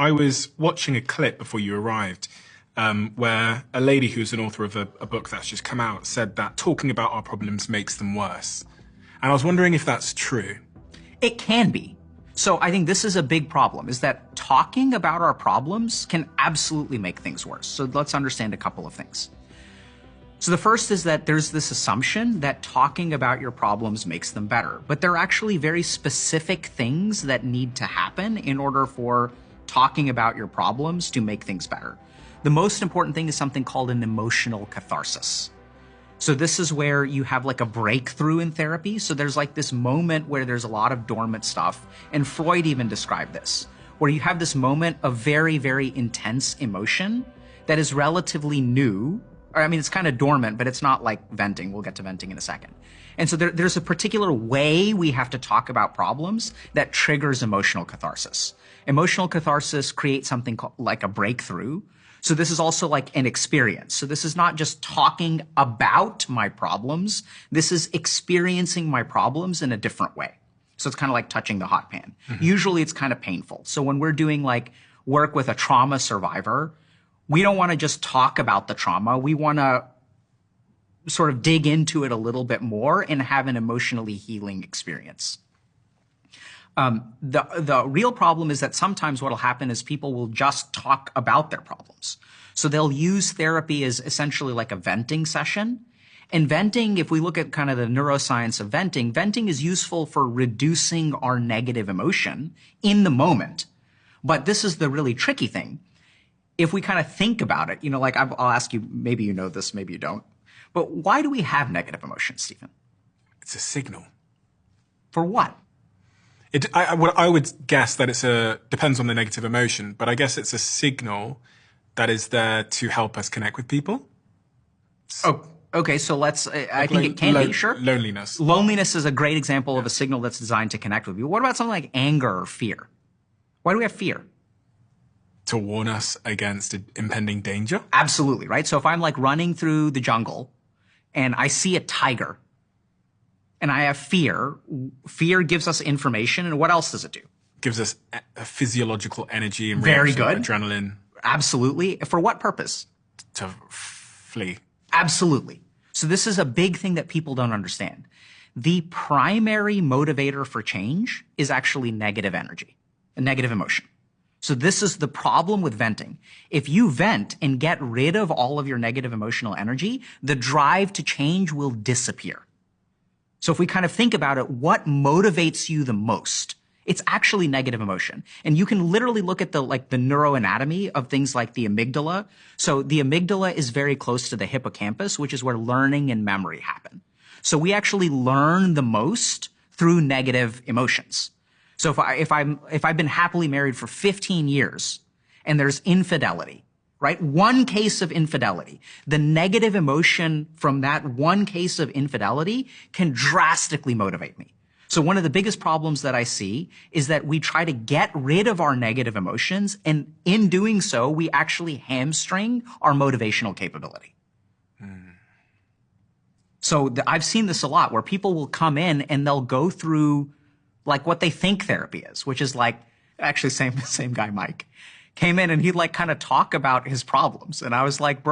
I was watching a clip before you arrived where a lady who's an author of a book that's just come out said that talking about our problems makes them worse. And I was wondering if that's true. It can be. So I think this is a big problem, is that talking about our problems can absolutely make things worse. So let's understand a couple of things. So the first is that there's this assumption that talking about your problems makes them better, but there are actually very specific things that need to happen in order for talking about your problems to make things better. The most important thing is something called an emotional catharsis. So this is where you have like a breakthrough in therapy. So there's like this moment where there's a lot of dormant stuff, and Freud even described this, where you have this moment of very, very intense emotion that is relatively new. Or, I mean, it's kind of dormant, but it's not like venting. We'll get to venting in a second. And so there's a particular way we have to talk about problems that triggers emotional catharsis. Emotional catharsis creates something called like a breakthrough. So this is also like an experience. So this is not just talking about my problems. This is experiencing my problems in a different way. So it's kind of like touching the hot pan. Mm-hmm. Usually it's kind of painful. So when we're doing like work with a trauma survivor, we don't want to just talk about the trauma. We want to sort of dig into it a little bit more and have an emotionally healing experience. The real problem is that sometimes what will happen is people will just talk about their problems. So they'll use therapy as essentially like a venting session. And venting, if we look at kind of the neuroscience of venting, venting is useful for reducing our negative emotion in the moment. But this is the really tricky thing. If we kind of think about it, you know, like I'll ask you, maybe you know this, maybe you don't, but why do we have negative emotions, Stephen? It's a signal. For what? I would guess that depends on the negative emotion, but I guess it's a signal that is there to help us connect with people. Oh, okay. So I think it can be, sure. Loneliness. Loneliness is a great example of a signal that's designed to connect with you. What about something like anger or fear? Why do we have fear? To warn us against impending danger? Absolutely, right? So if I'm like running through the jungle and I see a tiger and I have fear, fear gives us information, and what else does it do? Gives us a physiological energy and very good adrenaline. Absolutely. For what purpose? To flee. Absolutely. So this is a big thing that people don't understand. The primary motivator for change is actually negative energy, a negative emotion. So this is the problem with venting. If you vent and get rid of all of your negative emotional energy, the drive to change will disappear. So if we kind of think about it, what motivates you the most? It's actually negative emotion. And you can literally look at the neuroanatomy of things like the amygdala. So the amygdala is very close to the hippocampus, which is where learning and memory happen. So we actually learn the most through negative emotions. So if I've been happily married for 15 years and there's infidelity, right? One case of infidelity, the negative emotion from that one case of infidelity can drastically motivate me. So one of the biggest problems that I see is that we try to get rid of our negative emotions, and in doing so, we actually hamstring our motivational capability. So I've seen this a lot where people will come in and they'll go through like what they think therapy is, which is like, actually same guy, Mike, came in and he'd like kind of talk about his problems. And I was like,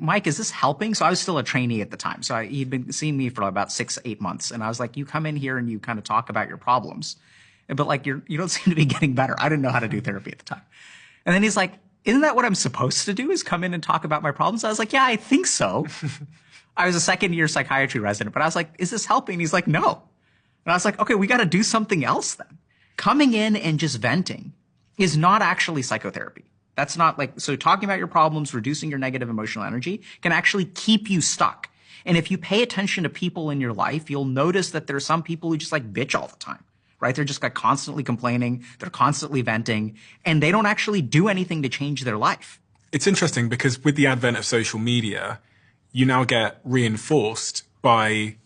Mike, is this helping? So I was still a trainee at the time. So he'd been seeing me for about 6-8 months. And I was like, you come in here and you kind of talk about your problems, but like you don't seem to be getting better. I didn't know how to do therapy at the time. And then he's like, isn't that what I'm supposed to do, is come in and talk about my problems? I was like, yeah, I think so. I was a second-year psychiatry resident, but I was like, is this helping? He's like, no. And I was like, okay, we got to do something else then. Coming in and just venting is not actually psychotherapy. That's not like, so talking about your problems, reducing your negative emotional energy can actually keep you stuck. And if you pay attention to people in your life, you'll notice that there are some people who just like bitch all the time, right? They're just like constantly complaining. They're constantly venting, and they don't actually do anything to change their life. It's interesting because with the advent of social media, you now get reinforced by